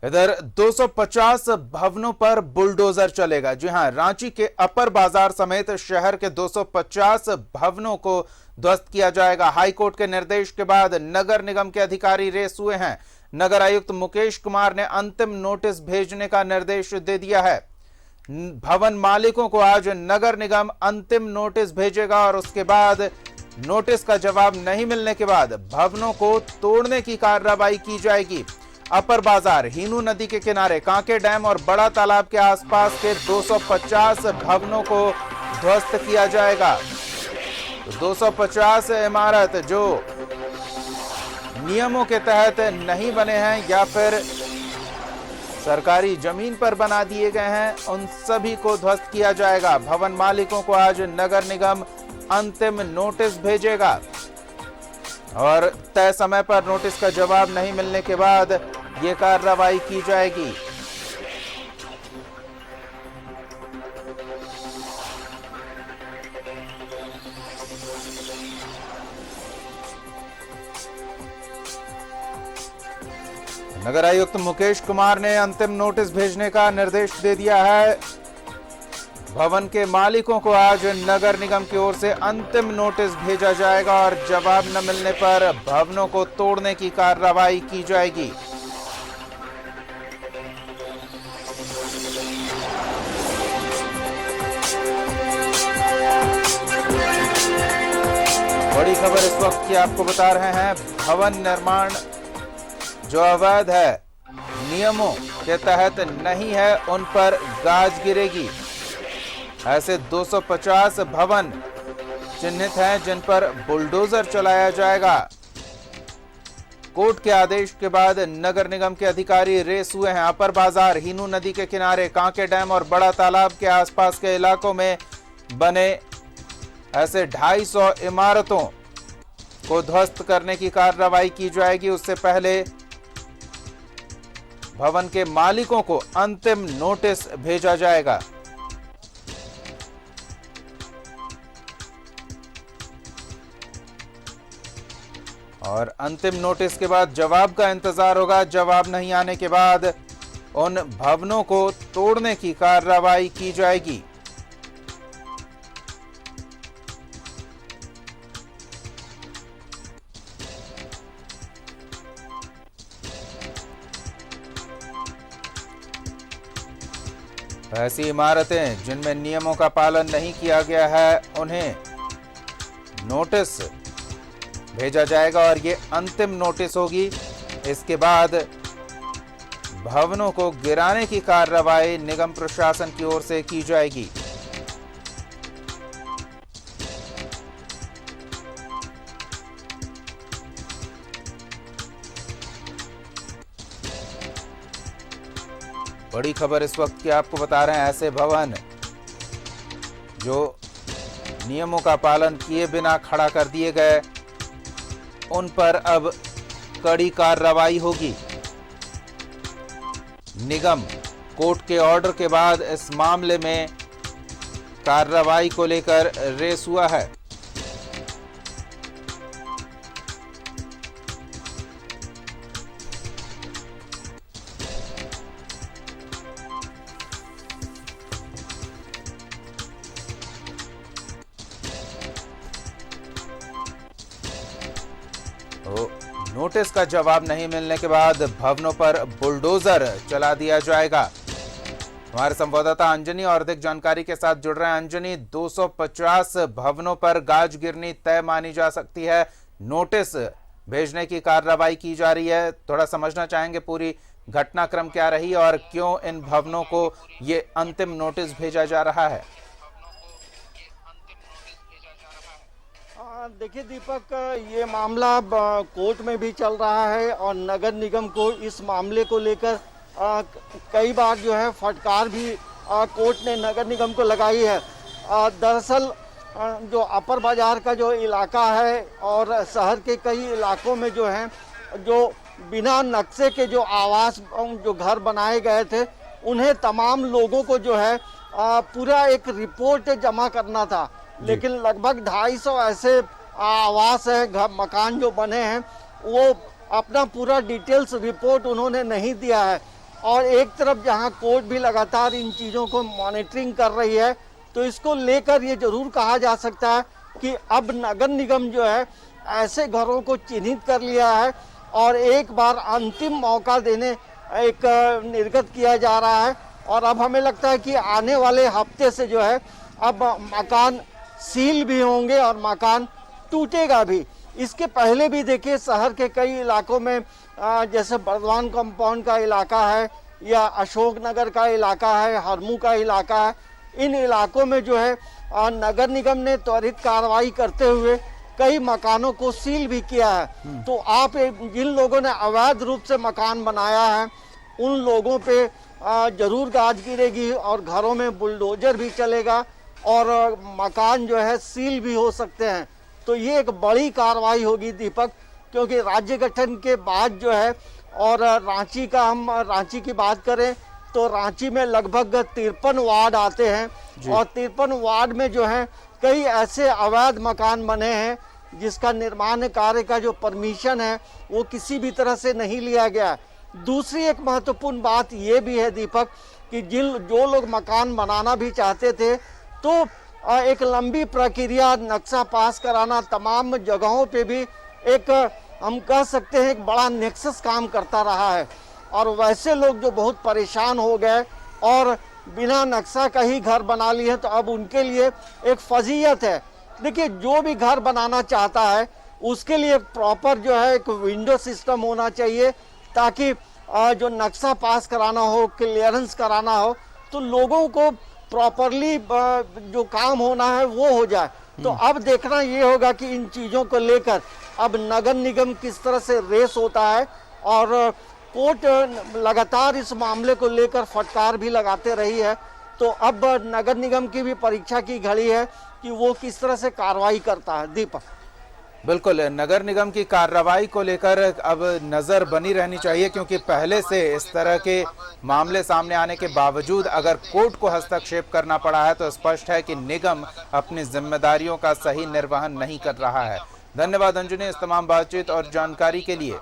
इधर 250 भवनों पर बुलडोजर चलेगा। जी हां, रांची के अपर बाजार समेत शहर के 250 भवनों को ध्वस्त किया जाएगा। हाईकोर्ट के निर्देश के बाद नगर निगम के अधिकारी रेस हुए हैं। नगर आयुक्त मुकेश कुमार ने अंतिम नोटिस भेजने का निर्देश दे दिया है। भवन मालिकों को आज नगर निगम अंतिम नोटिस भेजेगा और उसके बाद नोटिस का जवाब नहीं मिलने के बाद भवनों को तोड़ने की कार्रवाई की जाएगी। अपर बाजार, हीनू नदी के किनारे, कांके डैम और बड़ा तालाब के आसपास के 250 भवनों को ध्वस्त किया जाएगा। तो 250 इमारत जो नियमों के तहत नहीं बने हैं या फिर सरकारी जमीन पर बना दिए गए हैं, उन सभी को ध्वस्त किया जाएगा। भवन मालिकों को आज नगर निगम अंतिम नोटिस भेजेगा और तय समय पर नोटिस का जवाब नहीं मिलने के बाद ये कार्रवाई की जाएगी। नगर आयुक्त मुकेश कुमार ने अंतिम नोटिस भेजने का निर्देश दे दिया है। भवन के मालिकों को आज नगर निगम की ओर से अंतिम नोटिस भेजा जाएगा और जवाब न मिलने पर भवनों को तोड़ने की कार्रवाई की जाएगी। बड़ी खबर इस वक्त की आपको बता रहे हैं। भवन निर्माण जो अवैध है, नियमों के तहत नहीं है, उन पर गाज गिरेगी। ऐसे 250 भवन चिन्हित हैं जिन पर बुलडोजर चलाया जाएगा। कोर्ट के आदेश के बाद नगर निगम के अधिकारी रेस हुए हैं। अपर बाजार, हीनू नदी के किनारे, कांके डैम और बड़ा तालाब के आसपास के इलाकों में बने ऐसे 250 इमारतों को ध्वस्त करने की कार्रवाई की जाएगी। उससे पहले भवन के मालिकों को अंतिम नोटिस भेजा जाएगा। और अंतिम नोटिस के बाद जवाब का इंतजार होगा। जवाब नहीं आने के बाद उन भवनों को तोड़ने की कार्रवाई की जाएगी। ऐसी इमारतें जिनमें नियमों का पालन नहीं किया गया है, उन्हें नोटिस भेजा जाएगा और ये अंतिम नोटिस होगी। इसके बाद भवनों को गिराने की कार्रवाई निगम प्रशासन की ओर से की जाएगी। बड़ी खबर इस वक्त की आपको बता रहे हैं। ऐसे भवन जो नियमों का पालन किए बिना खड़ा कर दिए गए, उन पर अब कड़ी कार्रवाई होगी। निगम कोर्ट के ऑर्डर के बाद इस मामले में कार्रवाई को लेकर रेस हुआ है। तो नोटिस का जवाब नहीं मिलने के बाद भवनों पर बुलडोजर चला दिया जाएगा। हमारे संवाददाता अंजनी और अधिक जानकारी के साथ जुड़ रहे हैं। अंजनी, 250 भवनों पर गाज गिरनी तय मानी जा सकती है। नोटिस भेजने की कार्रवाई की जा रही है। थोड़ा समझना चाहेंगे पूरी घटनाक्रम क्या रही और क्यों इन भवनों को ये अंतिम नोटिस भेजा जा रहा है। देखिए दीपक, ये मामला कोर्ट में भी चल रहा है और नगर निगम को इस मामले को लेकर कई बार जो है फटकार भी कोर्ट ने नगर निगम को लगाई है। दरअसल जो अपर बाजार का जो इलाका है और शहर के कई इलाकों में जो है, जो बिना नक्शे के जो आवास जो घर बनाए गए थे, उन्हें तमाम लोगों को जो है पूरा एक रिपोर्ट जमा करना था। लेकिन लगभग 250 ऐसे आवास है, घर मकान जो बने हैं, वो अपना पूरा डिटेल्स रिपोर्ट उन्होंने नहीं दिया है। और एक तरफ जहां कोर्ट भी लगातार इन चीज़ों को मॉनिटरिंग कर रही है, तो इसको लेकर ये जरूर कहा जा सकता है कि अब नगर निगम जो है ऐसे घरों को चिन्हित कर लिया है और एक बार अंतिम मौका देने एक निर्गत किया जा रहा है। और अब हमें लगता है कि आने वाले हफ्ते से जो है अब मकान सील भी होंगे और मकान टूटेगा भी। इसके पहले भी देखिए शहर के कई इलाकों में जैसे बर्दवान कंपाउंड का इलाका है या अशोक नगर का इलाका है, हरमू का इलाका है, इन इलाकों में जो है नगर निगम ने त्वरित कार्रवाई करते हुए कई मकानों को सील भी किया है। तो आप जिन लोगों ने अवैध रूप से मकान बनाया है उन लोगों पे जरूर गाज गिरेगी और घरों में बुलडोजर भी चलेगा और मकान जो है सील भी हो सकते हैं। तो ये एक बड़ी कार्रवाई होगी दीपक, क्योंकि राज्य गठन के बाद जो है और हम रांची की बात करें तो रांची में लगभग 53 वार्ड आते हैं और 53 वार्ड में जो है कई ऐसे अवैध मकान बने हैं जिसका निर्माण कार्य का जो परमिशन है वो किसी भी तरह से नहीं लिया गया। दूसरी एक महत्वपूर्ण बात ये भी है दीपक कि जो लोग मकान बनाना भी चाहते थे तो एक लंबी प्रक्रिया, नक्शा पास कराना, तमाम जगहों पे भी एक हम कह सकते हैं एक बड़ा नेक्सस काम करता रहा है और वैसे लोग जो बहुत परेशान हो गए और बिना नक्शा का ही घर बना लिए तो अब उनके लिए एक फजीयत है। देखिए जो भी घर बनाना चाहता है उसके लिए एक प्रॉपर जो है एक विंडो सिस्टम होना चाहिए ताकि जो नक्शा पास कराना हो, क्लियरेंस कराना हो तो लोगों को प्रॉपरली जो काम होना है वो हो जाए। तो अब देखना ये होगा कि इन चीज़ों को लेकर अब नगर निगम किस तरह से रेस होता है और कोर्ट लगातार इस मामले को लेकर फटकार भी लगाते रही है। तो अब नगर निगम की भी परीक्षा की घड़ी है कि वो किस तरह से कार्रवाई करता है। दीपक, बिल्कुल, नगर निगम की कार्रवाई को लेकर अब नजर बनी रहनी चाहिए, क्योंकि पहले से इस तरह के मामले सामने आने के बावजूद अगर कोर्ट को हस्तक्षेप करना पड़ा है तो स्पष्ट है कि निगम अपनी जिम्मेदारियों का सही निर्वहन नहीं कर रहा है। धन्यवाद अंजुनी इस तमाम बातचीत और जानकारी के लिए।